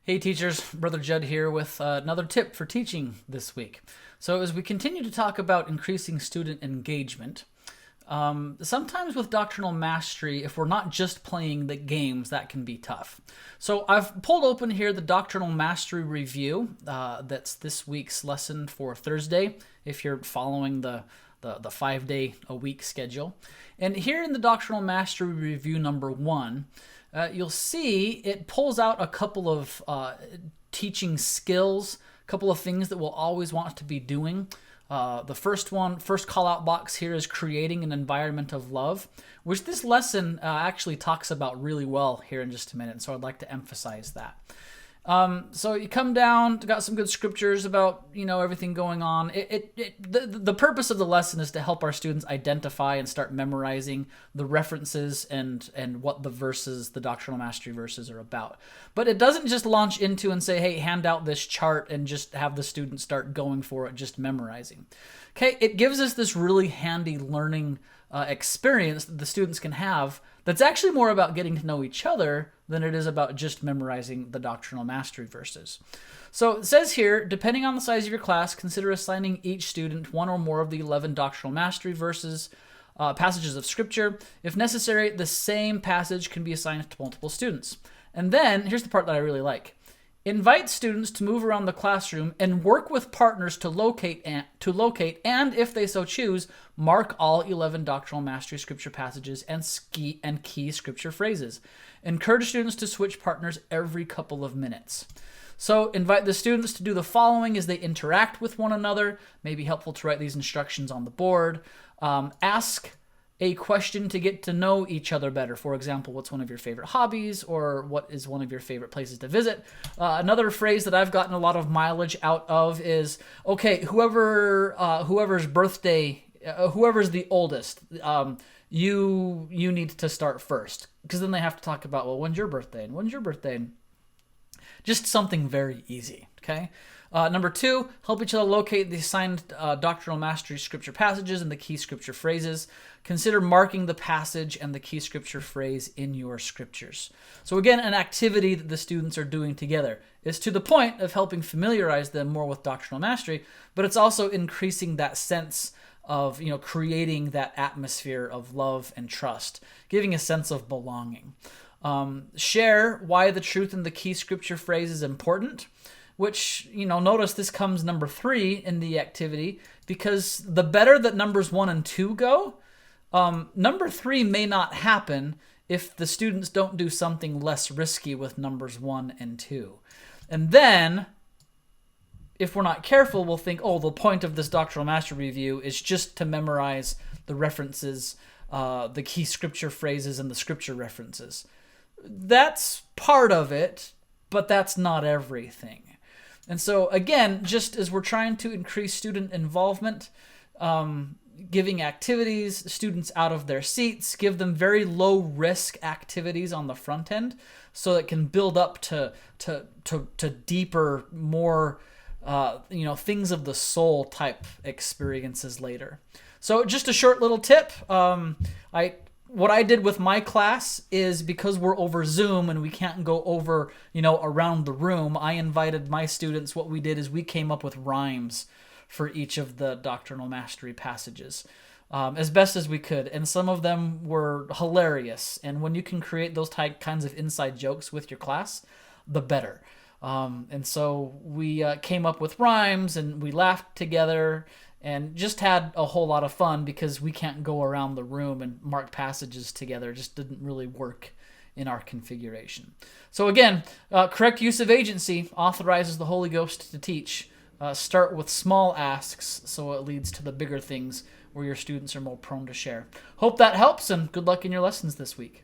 Hey teachers, Brother Judd here with another tip for teaching this week. So as we continue to talk about increasing student engagement, sometimes with doctrinal mastery, if we're not just playing the games, that can be tough. So I've pulled open here the Doctrinal Mastery Review. That's this week's lesson for Thursday, if you're following the 5-day-a-week schedule. And here in the Doctrinal Mastery Review number 1, you'll see it pulls out a couple of teaching skills, a couple of things that we'll always want to be doing. The first call-out box here is creating an environment of love, which this lesson actually talks about really well here in just a minute, so I'd like to emphasize that. So you come down, got some good scriptures about, everything going on. The purpose of the lesson is to help our students identify and start memorizing the references and what the doctrinal mastery verses are about. But it doesn't just launch into and say, hey, hand out this chart and just have the students start going for it, just memorizing. Okay, it gives us this really handy learning experience that the students can have that's actually more about getting to know each other than it is about just memorizing the doctrinal mastery verses. So it says here, depending on the size of your class, consider assigning each student one or more of the 11 doctrinal mastery verses, passages of scripture. If necessary, the same passage can be assigned to multiple students. And then, here's the part that I really like. Invite students to move around the classroom and work with partners to locate and, if they so choose, mark all 11 doctrinal mastery scripture passages and key scripture phrases. Encourage students to switch partners every couple of minutes. So invite the students to do the following as they interact with one another. May be helpful to write these instructions on the board. Ask a question to get to know each other better. For example, what's one of your favorite hobbies, or what is one of your favorite places to visit? Another phrase that I've gotten a lot of mileage out of is, okay, whoever's birthday, whoever's the oldest, you need to start first, because then they have to talk about, well, when's your birthday, and when's your birthday? Just something very easy, okay? Number 2, help each other locate the assigned doctrinal mastery scripture passages and the key scripture phrases. Consider marking the passage and the key scripture phrase in your scriptures. So again, an activity that the students are doing together. It's to the point of helping familiarize them more with doctrinal mastery, but it's also increasing that sense of, creating that atmosphere of love and trust, giving a sense of belonging. Share why the truth in the key scripture phrase is important, which, notice this comes number 3 in the activity, because the better that numbers 1 and 2 go, number 3 may not happen if the students don't do something less risky with numbers 1 and 2. And then, if we're not careful, we'll think, oh, the point of this doctrinal mastery review is just to memorize the references, the key scripture phrases and the scripture references. That's part of it, but that's not everything. And so, again, just as we're trying to increase student involvement, giving activities, students out of their seats, give them very low-risk activities on the front end so it can build up to deeper, more, things of the soul type experiences later. So just a short little tip. What I did with my class is, because we're over Zoom and we can't go over, around the room, I invited my students. What we did is we came up with rhymes for each of the doctrinal mastery passages as best as we could. And some of them were hilarious. And when you can create those kinds of inside jokes with your class, the better. And so we came up with rhymes and we laughed together and just had a whole lot of fun, because we can't go around the room and mark passages together. It just didn't really work in our configuration. So again, correct use of agency authorizes the Holy Ghost to teach. Start with small asks so it leads to the bigger things where your students are more prone to share. Hope that helps, and good luck in your lessons this week.